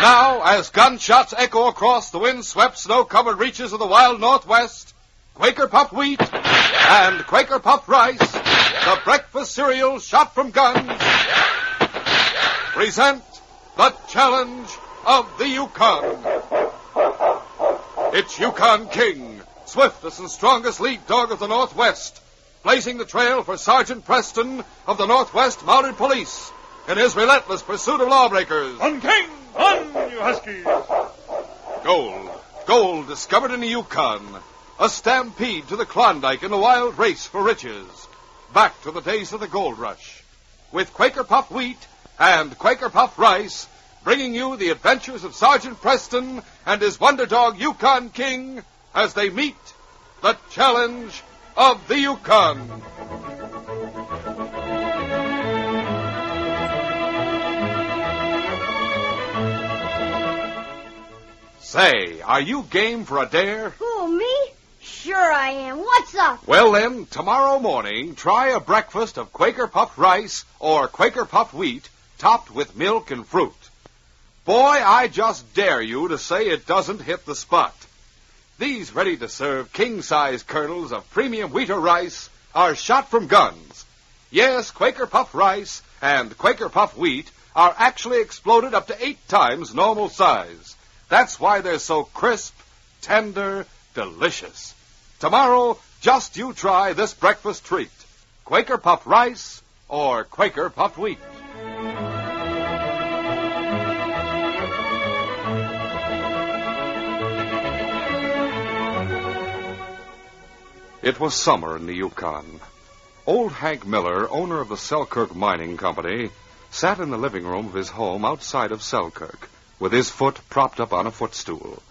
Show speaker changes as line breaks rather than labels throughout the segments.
Now, as gunshots echo across the wind-swept, snow-covered reaches of the wild Northwest, Quaker Puffed Wheat and Quaker Puffed Rice, the breakfast cereal shot from guns, present the challenge of the Yukon. It's Yukon King, swiftest and strongest lead dog of the Northwest, blazing the trail for Sergeant Preston of the Northwest Mounted Police in his relentless pursuit of lawbreakers.
On, King! On, you huskies!
Gold discovered in the Yukon. A stampede to the Klondike in a wild race for riches. Back to the days of the gold rush. With Quaker Puffed Wheat and Quaker Puffed Rice, bringing you the adventures of Sergeant Preston and his wonder dog Yukon King as they meet the challenge of the Yukon. Say, are you game for a dare?
Who, me? Sure I am. What's up?
Well, then, tomorrow morning, try a breakfast of Quaker Puffed Rice or Quaker Puffed Wheat topped with milk and fruit. Boy, I just dare you to say it doesn't hit the spot. These ready-to-serve king-size kernels of premium wheat or rice are shot from guns. Yes, Quaker Puffed Rice and Quaker Puffed Wheat are actually exploded up to 8 times normal size. That's why they're so crisp, tender, delicious. Tomorrow, just you try this breakfast treat. Quaker Puffed Rice or Quaker Puffed Wheat. It was summer in the Yukon. Old Hank Miller, owner of the Selkirk Mining Company, sat in the living room of his home outside of Selkirk, with his foot propped up on a footstool.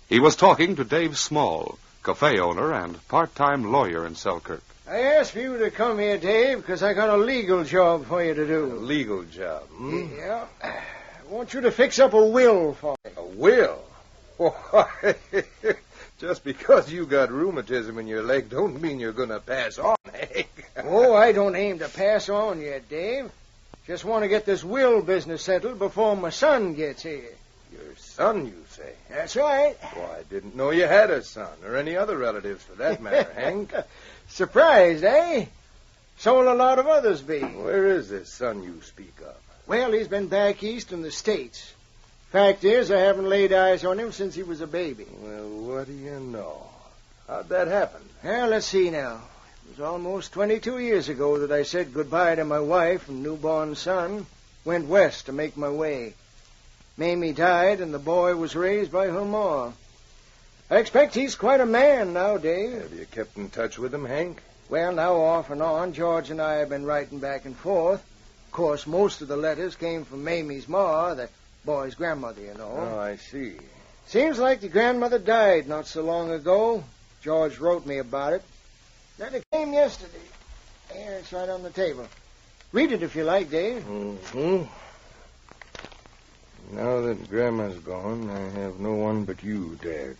He was talking to Dave Small, cafe owner and part-time lawyer in Selkirk.
I asked for you to come here, Dave, because I got a legal job for you to do.
A legal job, hmm?
Yeah. I want you to fix up a will for me.
A will? Why, just because you got rheumatism in your leg don't mean you're going to pass on, Hank.
Oh, I don't aim to pass on yet, Dave. Just want to get this will business settled before my son gets here.
Your son, you say?
That's right.
Well, I didn't know you had a son, or any other relatives for that matter, Hank.
Surprised, eh? So'll a lot of others be.
Where is this son you speak of?
Well, he's been back east in the States. Fact is, I haven't laid eyes on him since he was a baby.
Well, what do you know? How'd that happen?
Well, let's see now. It was almost 22 years ago that I said goodbye to my wife and newborn son, went west to make my way. Mamie died, and the boy was raised by her ma. I expect he's quite a man now, Dave.
Have you kept in touch with him, Hank?
Well, now off and on, George and I have been writing back and forth. Of course, most of the letters came from Mamie's ma, the boy's grandmother, you know.
Oh, I see.
Seems like the grandmother died not so long ago. George wrote me about it. Letter came yesterday. Here, it's right on the table. Read it if you like, Dave.
Mm-hmm. Now that Grandma's gone, I have no one but you, Dad.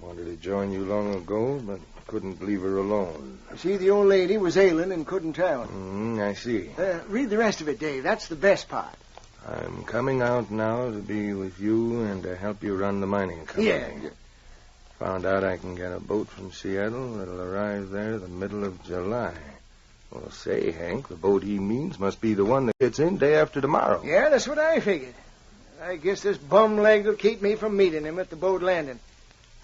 Wanted to join you long ago, but couldn't leave her alone.
You see, the old lady was ailing and couldn't travel.
I see.
Read the rest of it, Dave. That's the best part.
I'm coming out now to be with you and to help you run the mining company.
Yeah.
Found out I can get a boat from Seattle that'll arrive there the middle of July. Well, say, Hank, the boat he means must be the one that gets in day after tomorrow.
Yeah, that's what I figured. I guess this bum leg will keep me from meeting him at the boat landing.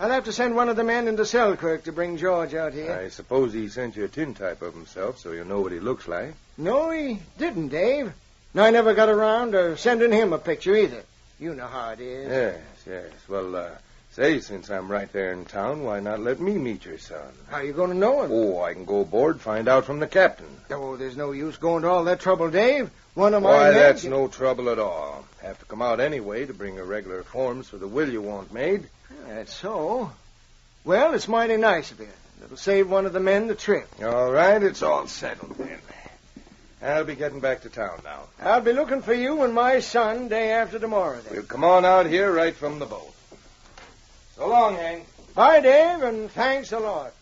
I'll have to send one of the men into Selkirk to bring George out here.
I suppose he sent you a tintype of himself so you know what he looks like.
No, he didn't, Dave. And I never got around to sending him a picture either. You know how it is.
Yes. Well, say, since I'm right there in town, why not let me meet your son?
How you going to know him?
Oh, I can go aboard, find out from the captain.
Oh, there's no use going to all that trouble, Dave. One of my
Why,
men...
that's no trouble at all. Have to come out anyway to bring irregular forms for the will you want made.
That's so. Well, it's mighty nice of you. It'll save one of the men the trip.
All right, it's all settled then. I'll be getting back to town now.
I'll be looking for you and my son day after tomorrow, then.
We'll come on out here right from the boat. So long, Hank.
Bye, Dave, and thanks a lot.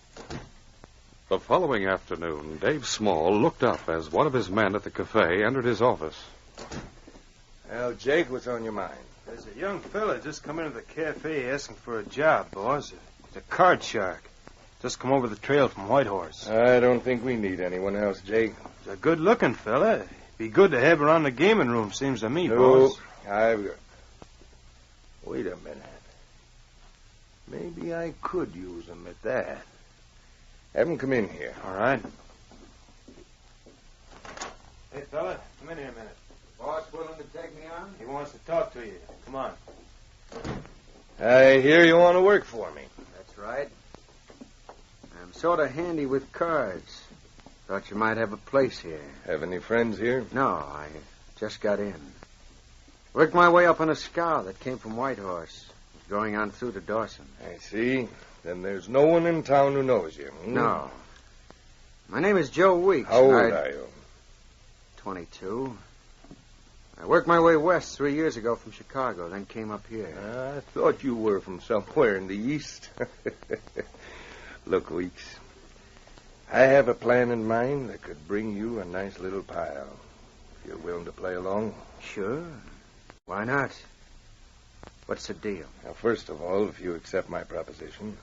The following afternoon, Dave Small looked up as one of his men at the cafe entered his office.
Well, Jake, what's on your mind? There's a young fella just come into the cafe asking for a job, boss. He's a card shark. Just come over the trail from Whitehorse. I don't think we need anyone else, Jake. He's a good-looking fella. Be good to have around the gaming room, seems to me, boss. Wait a minute. Maybe I could use him at that. Have him come in here. All right. Hey, fella, come in here a minute.
Boss willing to take me on?
He wants to talk to you. Come on. I hear you want to work for me.
That's right. I'm sort of handy with cards. Thought you might have a place here.
Have any friends here?
No, I just got in. Worked my way up on a scow that came from Whitehorse, going on through to Dawson.
I see. Then there's no one in town who knows you.
No. My name is Joe Weeks.
How old are you?
22. I worked my way west 3 years ago from Chicago, then came up here.
I thought you were from somewhere in the east. Look, Weeks, I have a plan in mind that could bring you a nice little pile. If you're willing to play along.
Sure. Why not? What's the deal?
Now, first of all, if you accept my proposition,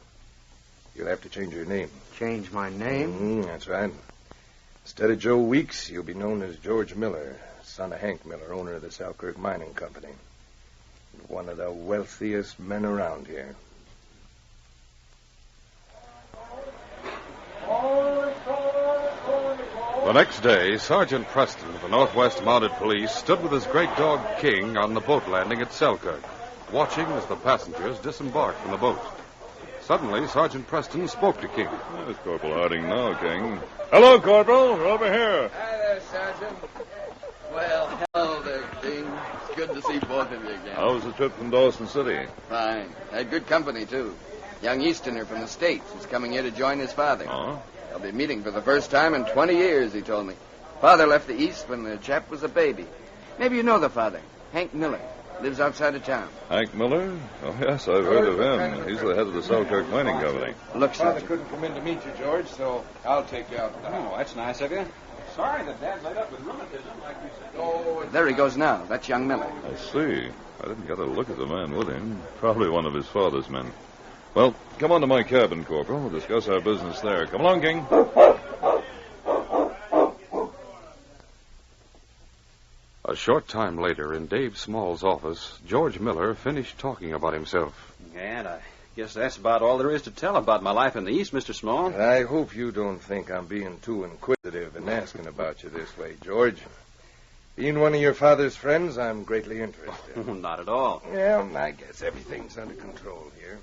you'll have to change your name.
Change my name?
That's right. Instead of Joe Weeks, you'll be known as George Miller, son of Hank Miller, owner of the Selkirk Mining Company. One of the wealthiest men around here.
The next day, Sergeant Preston of the Northwest Mounted Police stood with his great dog King on the boat landing at Selkirk, watching as the passengers disembarked from the boat. Suddenly, Sergeant Preston spoke to King.
There's Corporal Harding now, King. Hello, Corporal. We're over here.
Hi there, Sergeant. Well, hello there, King. It's good to see both of you again.
How was the trip from Dawson City?
Fine. Had good company, too. Young Easterner from the States who's coming here to join his father.
Oh?
They'll be meeting for the first time in 20 years, he told me. Father left the East when the chap was a baby. Maybe you know the father, Hank Miller. Lives outside of town.
Hank Miller? Oh, yes, I've heard of him. He's the head of the Selkirk Mining Company.
Look,
Father
Sergeant.
couldn't come in to meet you, George, so I'll take you out.
Oh, that's nice of you. Sorry that Dad laid up with rheumatism like you said.
Oh, there he goes now. That's young Miller.
I see. I didn't get a look at the man with him. Probably one of his father's men. Well, come on to my cabin, Corporal. We'll discuss our business there. Come along, King.
A short time later, in Dave Small's office, George Miller finished talking about himself.
And I guess that's about all there is to tell about my life in the East, Mr. Small.
I hope you don't think I'm being too inquisitive in asking about you this way, George. Being one of your father's friends, I'm greatly interested.
Not at all.
Yeah, I guess everything's under control here.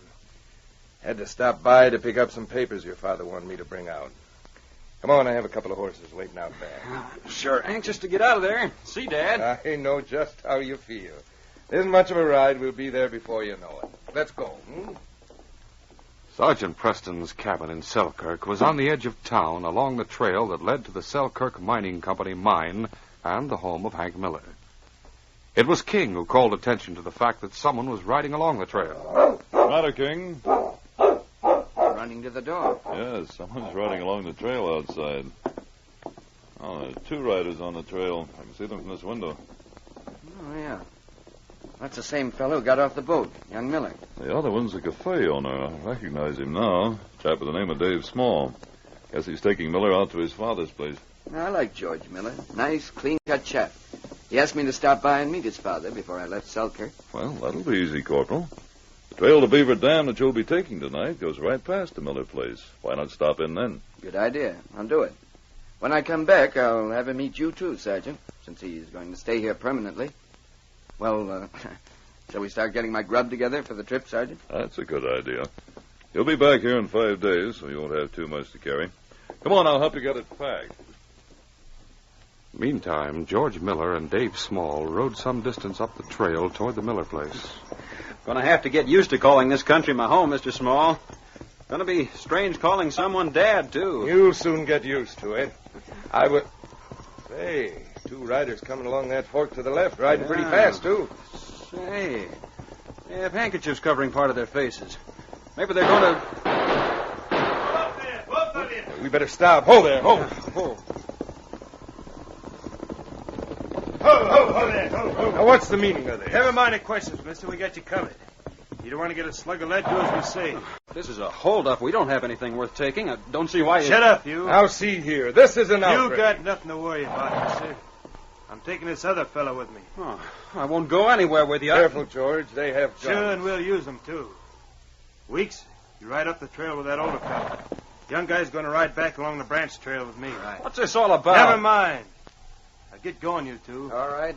Had to stop by to pick up some papers your father wanted me to bring out. Come on, I have a couple of horses waiting out back.
Sure anxious to get out of there. See, Dad.
I know just how you feel. Isn't much of a ride. We'll be there before you know it. Let's go.
Sergeant Preston's cabin in Selkirk was on the edge of town along the trail that led to the Selkirk Mining Company mine and the home of Hank Miller. It was King who called attention to the fact that someone was riding along the trail.
Matter, King?
Running to the door.
Yes, someone's riding along the trail outside. Oh, there are two riders on the trail. I can see them from this window.
Oh, yeah. That's the same fellow who got off the boat, young Miller.
The other one's the cafe owner. I recognize him now. Chap with the name of Dave Small. Guess he's taking Miller out to his father's place.
I like George Miller. Nice, clean-cut chap. He asked me to stop by and meet his father before I left Selkirk.
Well, that'll be easy, Corporal. The trail to Beaver Dam that you'll be taking tonight goes right past the Miller place. Why not stop in then?
Good idea. I'll do it. When I come back, I'll have him meet you, too, Sergeant, since he's going to stay here permanently. Well, shall we start getting my grub together for the trip, Sergeant?
That's a good idea. You'll be back here in 5 days, so you won't have too much to carry. Come on, I'll help you get it packed.
Meantime, George Miller and Dave Small rode some distance up the trail toward the Miller place.
Gonna have to get used to calling this country my home, Mr. Small. Gonna be strange calling someone Dad, too.
You'll soon get used to it. I would... Say, two riders coming along that fork to the left, riding pretty fast, too.
Say, they have handkerchiefs covering part of their faces. Maybe they're going to...
We better stop. Hold there, hold. Now, what's the meaning of this? Never mind the questions, mister. We got you covered. You don't want to get a slug of lead, do as we say.
This is a holdup. We don't have anything worth taking. I don't see why you...
Shut up, you.
Now, see here. This is an outrage.
You got nothing to worry about, mister. I'm taking this other fellow with me.
Oh, I won't go anywhere with you.
Careful, George. They have guns.
Sure, and we'll use them, too. Weeks, you ride up the trail with that older fellow. Young guy's going to ride back along the branch trail with me.
Right. What's this all about?
Never mind. Now, get going, you two.
All right.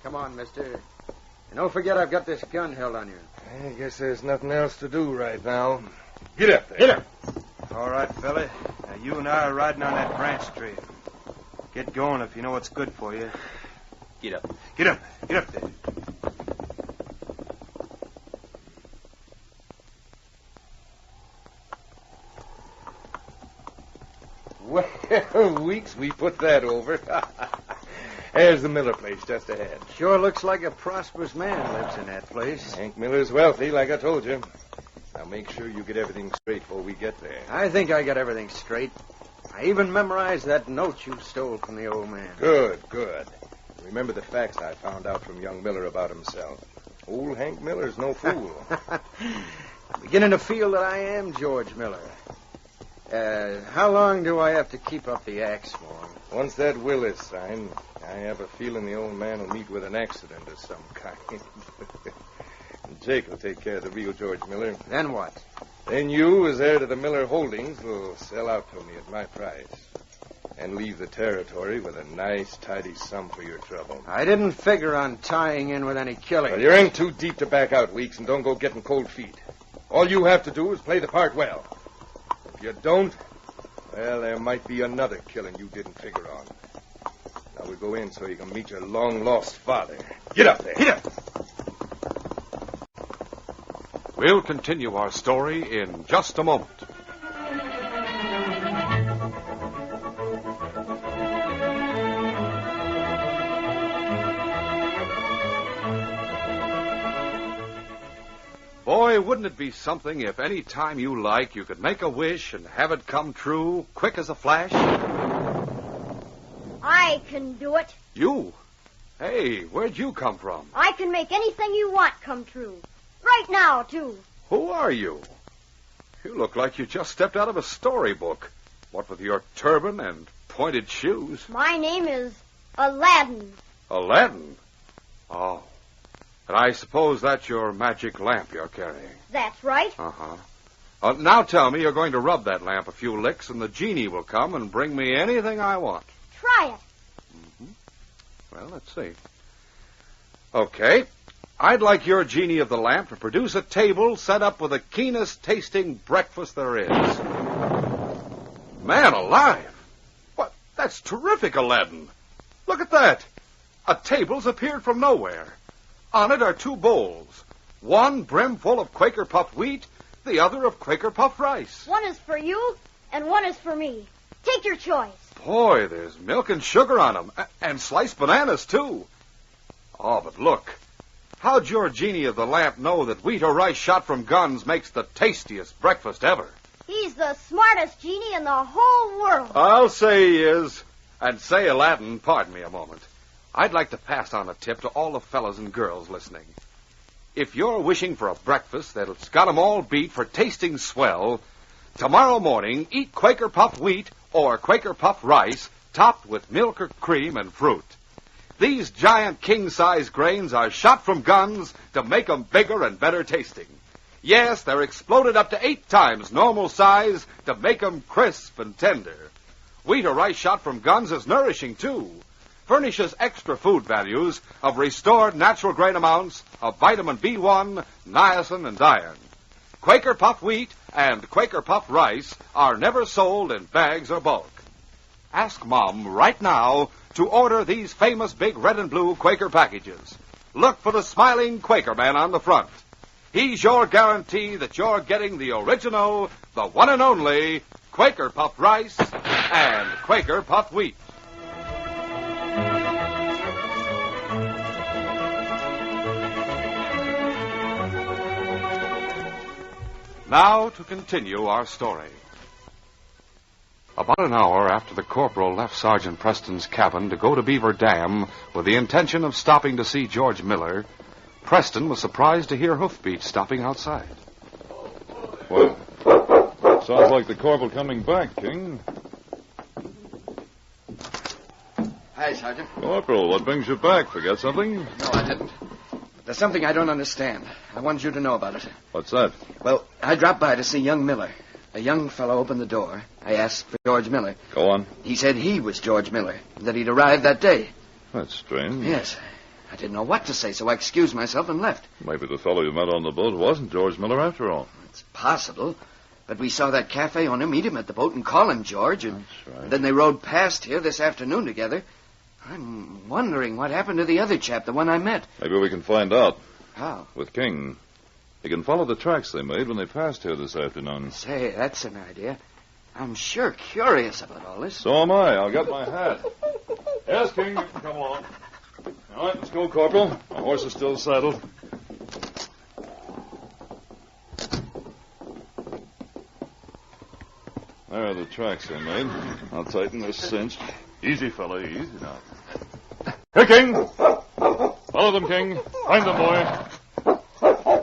Come on, mister. And don't forget I've got this gun held on you.
I guess there's nothing else to do right now. Get up there.
Get up. All right, fella. Now, you and I are riding on that branch trail. Get going if you know what's good for you.
Get up.
Get up. Get up there.
Well, Weeks, we put that over. There's the Miller place just ahead.
Sure looks like a prosperous man lives in that place.
Hank Miller's wealthy, like I told you. Now make sure you get everything straight before we get there.
I think I got everything straight. I even memorized that note you stole from the old man.
Good. Remember the facts I found out from young Miller about himself. Old Hank Miller's no fool.
I'm beginning to feel that I am George Miller. How long do I have to keep up the axe for?
Once that will is signed, I have a feeling the old man will meet with an accident of some kind. Jake will take care of the real George Miller.
Then what?
Then you, as heir to the Miller holdings, will sell out to me at my price. And leave the territory with a nice, tidy sum for your trouble.
I didn't figure on tying in with any killing.
Well, you're in too deep to back out, Weeks, and don't go getting cold feet. All you have to do is play the part well. If you don't, well, there might be another killing you didn't figure on. Now we go in so you can meet your long-lost father. Get up there.
Get up.
We'll continue our story in just a moment. Boy, wouldn't it be something if any time you like you could make a wish and have it come true quick as a flash?
I can do it.
You? Hey, where'd you come from?
I can make anything you want come true. Right now, too.
Who are you? You look like you just stepped out of a storybook. What with your turban and pointed shoes.
My name is Aladdin.
Aladdin? Oh. And I suppose that's your magic lamp you're carrying.
That's right.
Uh-huh. Now tell me you're going to rub that lamp a few licks and the genie will come and bring me anything I want.
Try it.
Well, let's see. Okay. I'd like your genie of the lamp to produce a table set up with the keenest tasting breakfast there is. Man alive! What? That's terrific, Aladdin. Look at that. A table's appeared from nowhere. On it are two bowls. One brimful of Quaker puffed wheat, the other of Quaker puffed rice.
One is for you, and one is for me. Take your choice.
Boy, there's milk and sugar on them, and sliced bananas, too. Oh, but look. How'd your genie of the lamp know that wheat or rice shot from guns makes the tastiest breakfast ever?
He's the smartest genie in the whole world.
I'll say he is. And say, Aladdin, pardon me a moment. I'd like to pass on a tip to all the fellas and girls listening. If you're wishing for a breakfast that's got 'em all beat for tasting swell, tomorrow morning eat Quaker puffed wheat or Quaker puffed rice topped with milk or cream and fruit. These giant king-size grains are shot from guns to make 'em bigger and better tasting. Yes, they're exploded up to 8 times normal size to make 'em crisp and tender. Wheat or rice shot from guns is nourishing, too. Furnishes extra food values of restored natural grain amounts of vitamin B1, niacin, and iron. Quaker puffed wheat and Quaker puffed rice are never sold in bags or bulk. Ask Mom right now to order these famous big red and blue Quaker packages. Look for the smiling Quaker man on the front. He's your guarantee that you're getting the original, the one and only Quaker puffed rice and Quaker puffed wheat. Now to continue our story. About an hour after the corporal left Sergeant Preston's cabin to go to Beaver Dam with the intention of stopping to see George Miller, Preston was surprised to hear hoofbeats stopping outside.
Well, sounds like the corporal coming back, King.
Hi, Sergeant.
Corporal, what brings you back? Forget something?
No, I didn't. But there's something I don't understand. I wanted you to know about it.
What's that?
Well, I dropped by to see young Miller. A young fellow opened the door. I asked for George Miller.
Go on.
He said he was George Miller, and that he'd arrived that day.
That's strange.
Yes. I didn't know what to say, so I excused myself and left.
Maybe the fellow you met on the boat wasn't George Miller after all.
It's possible. But we saw that cafe owner meet him at the boat and call him George. And
That's right.
then they rode past here this afternoon together. I'm wondering what happened to the other chap, the one I met.
Maybe we can find out.
How?
With King. You can follow the tracks they made when they passed here this afternoon.
Say, that's an idea. I'm sure curious about all this.
So am I. I'll get my hat. Yes, King, you can come along. All right, let's go, Corporal. My horse is still saddled. There are the tracks they made. I'll tighten this cinch. Easy, fella, easy now. Here, King! Follow them, King. Find them, boy.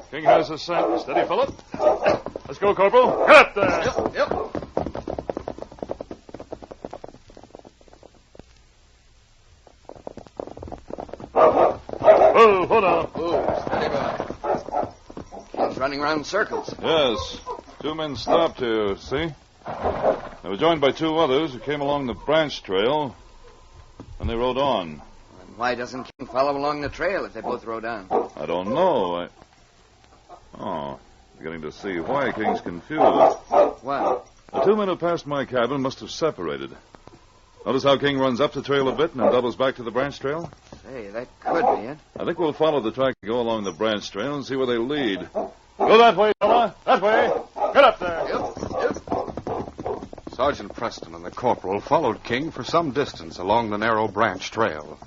King has a scent. Steady, fella. Let's go, Corporal. Get up there!
Yep.
Oh, hold on.
Oh, steady, boy. King's running around in circles.
Yes. 2 men stopped here, see? They were joined by 2 others who came along the branch trail, and they rode on.
And why doesn't King follow along the trail if they both rode on?
I don't know. Oh, beginning to see why King's confused.
What?
The 2 men who passed my cabin must have separated. Notice how King runs up the trail a bit and then doubles back to the branch trail?
Say, that could be it.
I think we'll follow the track and go along the branch trail and see where they lead. Go that way, fella. That way. Get up there.
Yep.
Sergeant Preston and the corporal followed King for some distance along the narrow branch trail.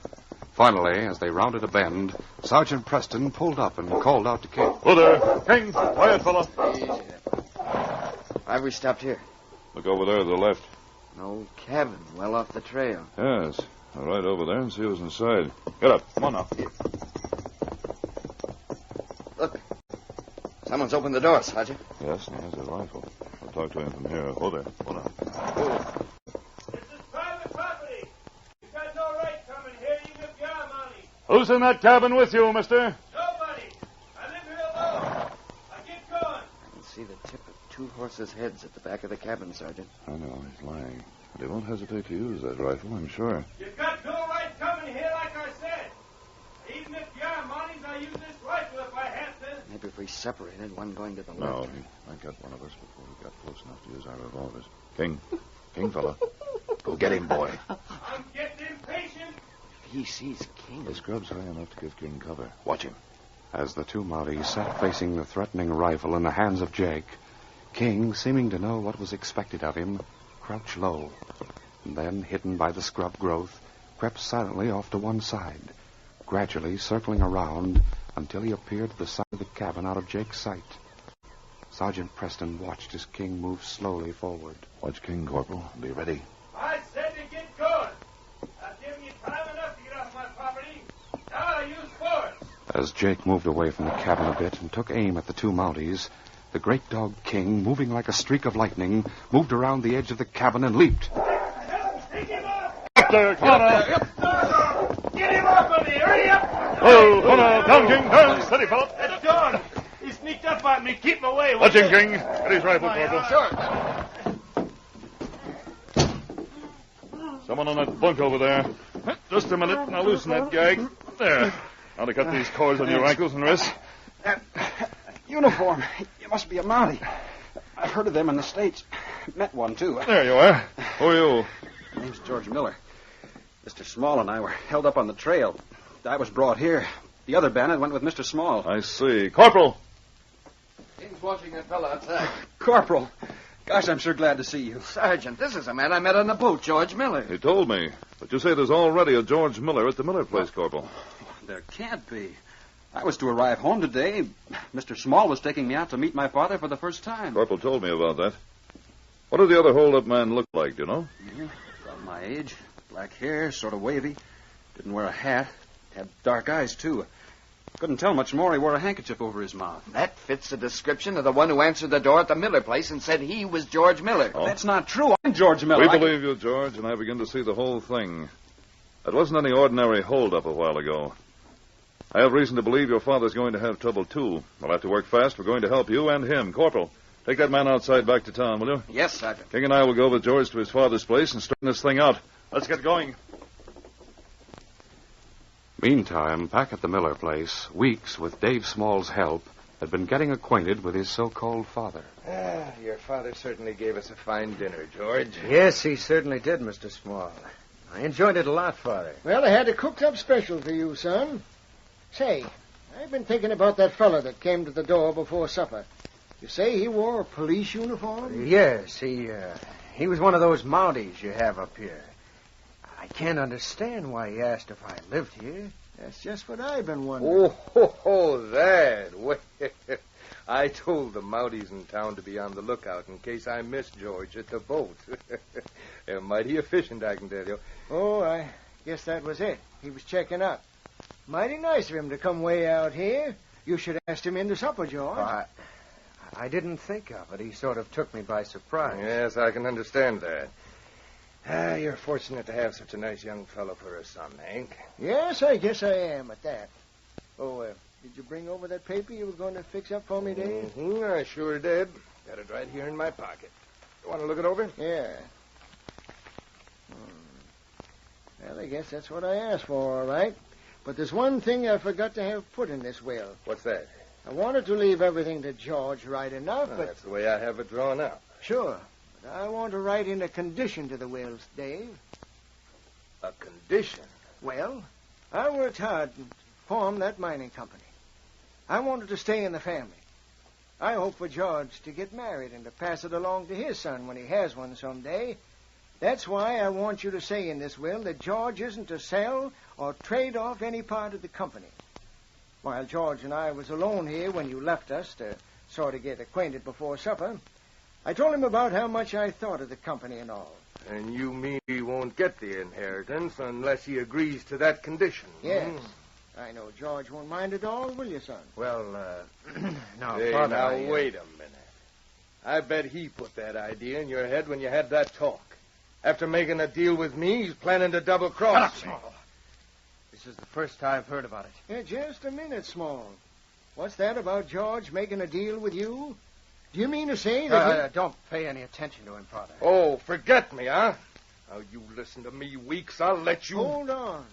Finally, as they rounded a bend, Sergeant Preston pulled up and called out to King.
Go there. King, quiet, fella.
Easy there. Why have we stopped here?
Look over there to the left.
An old cabin well off the trail.
Yes. I'll ride over there and see who's inside. Get up. Come on now.
Look. Someone's opened the door, Sergeant.
Yes, and he has a rifle. I'll talk to him from here. Hold there. Hold on.
This is private property. You've got no right coming here, even if you're Mounties.
Who's in that cabin with you, mister?
Nobody. I live here alone. I get going.
I can see the tip of 2 horses' heads at the back of the cabin, Sergeant.
I know. He's lying. But he won't hesitate to use that rifle, I'm sure.
You've got no right coming here, like I said. Even if you're Mounties, I use this rifle if I have to.
Maybe if we separated, one going to the
No,
left.
he might get one of us before we got close enough to use our revolvers. King, fella. Go get him, boy.
I'm getting impatient.
If he sees King.
The scrub's high enough to give King cover. Watch him.
As the 2 Mounties sat facing the threatening rifle in the hands of Jake, King, seeming to know what was expected of him, crouched low, and then, hidden by the scrub growth, crept silently off to one side, gradually circling around until he appeared at the side of the cabin out of Jake's sight. Sergeant Preston watched as King moved slowly forward.
Watch King, Corporal. Be ready.
I said to get going. I've given you time enough to get off my property. Now I use force.
As Jake moved away from the cabin a bit and took aim at the 2 Mounties, the great dog King, moving like a streak of lightning, moved around the edge of the cabin and leaped.
Take him off.
Up there, come on now.
Get him off of me. Hurry up.
Oh, hold on. Down, King. Down. Steady, fella.
That dog. He sneaked up on me. Keep him away.
Watch him, King. Get his rifle, Corporal.
Sure.
Someone on that bunk over there. Just a minute, and I'll loosen that gag. There. Now to cut these cords on your ankles and wrists.
Uniform. You must be a Mountie. I've heard of them in the States. Met one, too.
There you are. Who are you?
My name's George Miller. Mr. Small and I were held up on the trail. I was brought here. The other bandit went with Mr. Small.
I see. Corporal!
King's watching that fella outside.
Corporal. Gosh, I'm sure glad to see you.
Sergeant, this is a man I met on the boat, George Miller.
He told me. But you say there's already a George Miller at the Miller place, Corporal.
There can't be. I was to arrive home today. Mr. Small was taking me out to meet my father for the first time.
Corporal told me about that. What did the other hold-up man look like, do you know?
Yeah, about my age. Black hair, sort of wavy. Didn't wear a hat. Had dark eyes, too. Couldn't tell much more. He wore a handkerchief over his mouth.
That fits the description of the one who answered the door at the Miller place and said he was George Miller.
Oh. That's not true. I'm George Miller.
We believe you, George, and I begin to see the whole thing. That wasn't any ordinary hold-up a while ago. I have reason to believe your father's going to have trouble, too. We'll have to work fast. We're going to help you and him. Corporal, take that man outside back to town, will you?
Yes, Sergeant.
King and I will go with George to his father's place and straighten this thing out. Let's get going.
Meantime, back at the Miller place, Weeks, with Dave Small's help, had been getting acquainted with his so-called father.
Your father certainly gave us a fine dinner, George.
Yes, he certainly did, Mr. Small. I enjoyed it a lot, Father. Well, I had it cooked up special for you, son. Say, I've been thinking about that fellow that came to the door before supper. You say he wore a police uniform? Yes, he was one of those Mounties you have up here. I can't understand why he asked if I lived here. That's just what I've been wondering.
That. Well, I told the Mounties in town to be on the lookout in case I missed George at the boat. They're mighty efficient, I can tell you. Oh, I guess that was it. He was checking up. Mighty nice of him to come way out here. You should have asked him in to supper, George. I didn't think of it. He sort of took me by surprise. Yes, I can understand that. You're fortunate to have such a nice young fellow for a son, Hank. Yes, I guess I am at that. Oh, did you bring over that paper you were going to fix up for me, Dave? Mm-hmm, I sure did. Got it right here in my pocket. You want to look it over? Yeah. Well, I guess that's what I asked for, all right. But there's one thing I forgot to have put in this will. What's that? I wanted to leave everything to George right enough, but... That's the way I have it drawn up. Sure. But I want to write in a condition to the will, Dave. A condition? Well, I worked hard to form that mining company. I wanted to stay in the family. I hope for George to get married and to pass it along to his son when he has one someday. That's why I want you to say in this will that George isn't to sell or trade off any part of the company. While George and I was alone here when you left us to sort of get acquainted before supper, I told him about how much I thought of the company and all. And you mean he won't get the inheritance unless he agrees to that condition? Yes. I know George won't mind at all, will you, son? Well, no, hey, Father, now, wait a minute. I bet he put that idea in your head when you had that talk. After making a deal with me, he's planning to double-cross me. Small. This is the first I've heard about it. Yeah, just a minute, Small. What's that about George making a deal with you? Do you mean to say that Don't pay any attention to him, Father. Oh, forget me, huh? Now, you listen to me, Weeks. I'll let you... Hold on.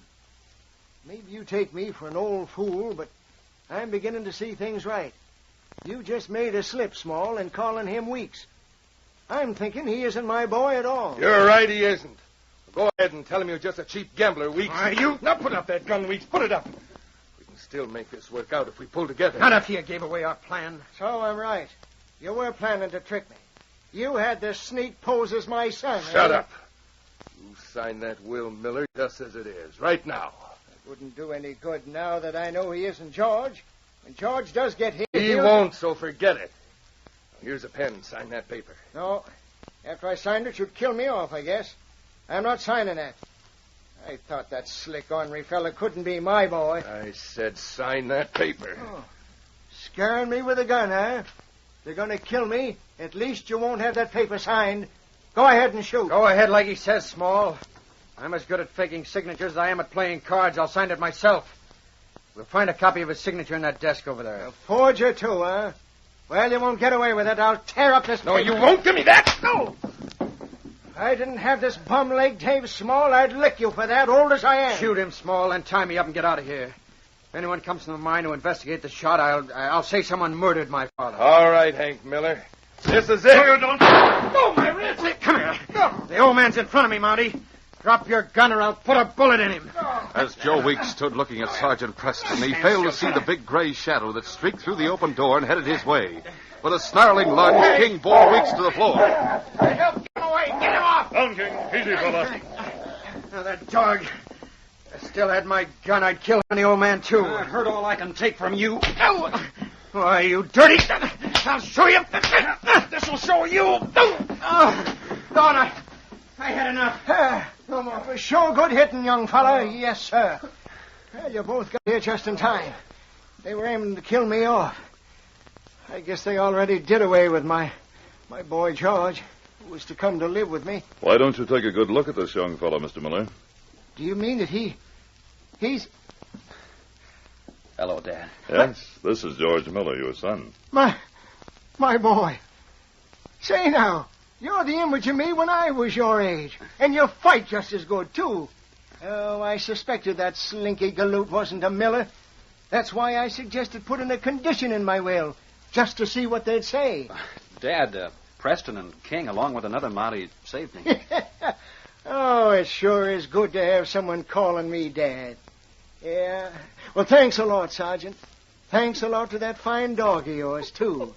Maybe you take me for an old fool, but I'm beginning to see things right. You just made a slip, Small, in calling him Weeks. I'm thinking he isn't my boy at all. You're right, he isn't. Go ahead and tell him you're just a cheap gambler, Weeks. Now put up that gun, Weeks. Put it up. We can still make this work out if we pull together. Not if you gave away our plan. So I'm right. You were planning to trick me. You had this sneak pose as my son. Shut up. You sign that will, Miller, just as it is, right now. It wouldn't do any good now that I know he isn't George. When George does get his... He won't, so forget it. Here's a pen. Sign that paper. No. After I signed it, you'd kill me off, I guess. I'm not signing that. I thought that slick, ornery fella couldn't be my boy. I said sign that paper. Oh. Scaring me with a gun, huh? If they're going to kill me, at least you won't have that paper signed. Go ahead and shoot. Go ahead like he says, Small. I'm as good at faking signatures as I am at playing cards. I'll sign it myself. We'll find a copy of his signature in that desk over there. A forger, too, huh? Well, you won't get away with it. I'll tear up this... No, paper. You won't. Give me that. No. If I didn't have this bum leg, Dave Small, I'd lick you for that, old as I am. Shoot him, Small, and tie me up and get out of here. If anyone comes to the mine to investigate the shot, I'll say someone murdered my father. All right, Hank Miller. This is it. No, you don't. No, my wrist. Come here. No. The old man's in front of me, Mountie. Drop your gun or I'll put a bullet in him.
As Joe Weeks stood looking at Sergeant Preston, he failed to see the big gray shadow that streaked through the open door and headed his way. With a snarling lunge, King bore Weeks to the floor.
Help him away. Get him off.
Down, King. Easy, fella.
Now, that dog... If I still had my gun, I'd kill the old man, too.
I heard all I can take from you.
Why, you dirty... I'll show you. This'll show you. Oh, Don, I had enough. No more. It was sure good hitting, young fella. Yes, sir. Well, you both got here just in time. They were aiming to kill me off. I guess they already did away with my boy George, who was to come to live with me.
Why don't you take a good look at this young fellow, Mr. Miller?
Do you mean that he's...
Hello, Dad.
Yes, this is George Miller, your son.
My boy. Say now, you're the image of me when I was your age. And you fight just as good, too. Oh, I suspected that slinky galoot wasn't a Miller. That's why I suggested putting a condition in my will, just to see what they'd say.
Dad, Preston and King, along with another Mountie, saved me.
Oh, it sure is good to have someone calling me Dad. Yeah. Well, thanks a lot, Sergeant. Thanks a lot to that fine dog of yours, too.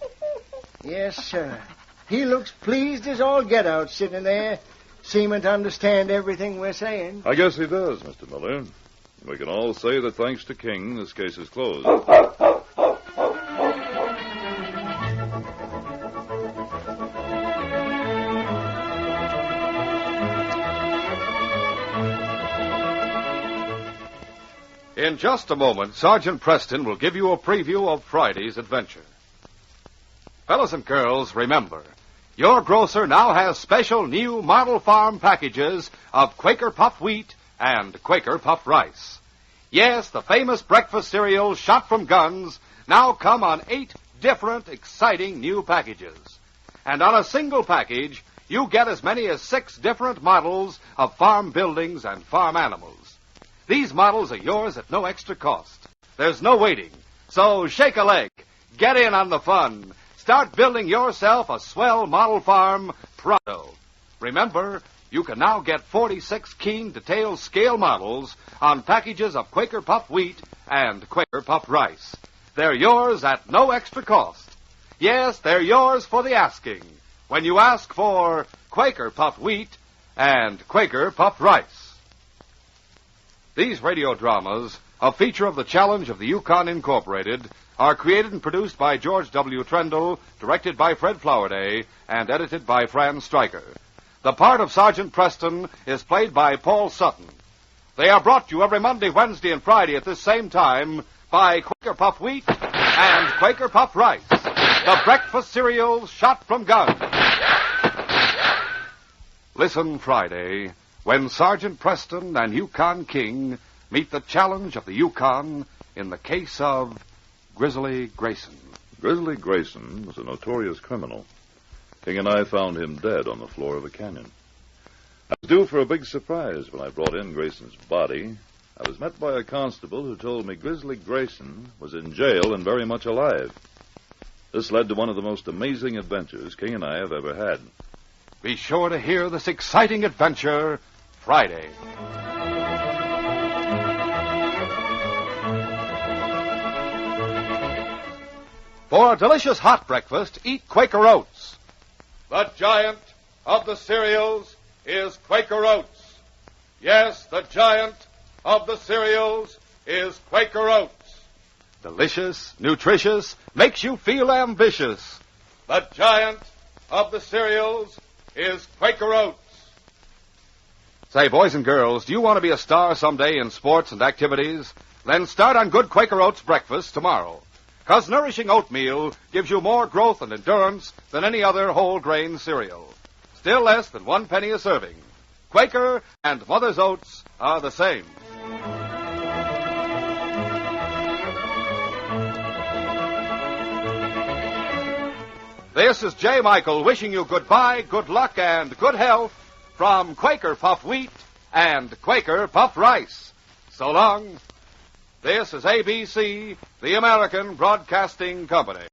Yes, sir. He looks pleased as all get out sitting there, seeming to understand everything we're saying.
I guess he does, Mr. Miller. We can all say that thanks to King, this case is closed.
In just a moment, Sergeant Preston will give you a preview of Friday's adventure. Fellas and girls, remember, your grocer now has special new model farm packages of Quaker Puff wheat and Quaker Puff rice. Yes, the famous breakfast cereals shot from guns now come on 8 different, exciting new packages. And on a single package, you get as many as 6 different models of farm buildings and farm animals. These models are yours at no extra cost. There's no waiting. So shake a leg. Get in on the fun. Start building yourself a swell model farm pronto. Remember, you can now get 46 keen detailed scale models on packages of Quaker Puff wheat and Quaker Puff rice. They're yours at no extra cost. Yes, they're yours for the asking when you ask for Quaker Puff wheat and Quaker Puff rice. These radio dramas, a feature of the Challenge of the Yukon Incorporated, are created and produced by George W. Trendle, directed by Fred Flowerday, and edited by Franz Stryker. The part of Sergeant Preston is played by Paul Sutton. They are brought to you every Monday, Wednesday, and Friday at this same time by Quaker Puff wheat and Quaker Puff rice, the breakfast cereals shot from guns. Listen Friday, when Sergeant Preston and Yukon King meet the challenge of the Yukon in the case of Grizzly Grayson.
Grizzly Grayson was a notorious criminal. King and I found him dead on the floor of a canyon. I was due for a big surprise when I brought in Grayson's body. I was met by a constable who told me Grizzly Grayson was in jail and very much alive. This led to one of the most amazing adventures King and I have ever had.
Be sure to hear this exciting adventure Friday. For a delicious hot breakfast, eat Quaker Oats. The giant of the cereals is Quaker Oats. Yes, the giant of the cereals is Quaker Oats. Delicious, nutritious, makes you feel ambitious. The giant of the cereals is Quaker Oats. Say, boys and girls, do you want to be a star someday in sports and activities? Then start on good Quaker Oats breakfast tomorrow. 'Cause nourishing oatmeal gives you more growth and endurance than any other whole grain cereal. Still less than 1 penny a serving. Quaker and Mother's Oats are the same. This is J. Michael wishing you goodbye, good luck, and good health from Quaker Puff wheat and Quaker Puff rice. So long. This is ABC, the American Broadcasting Company.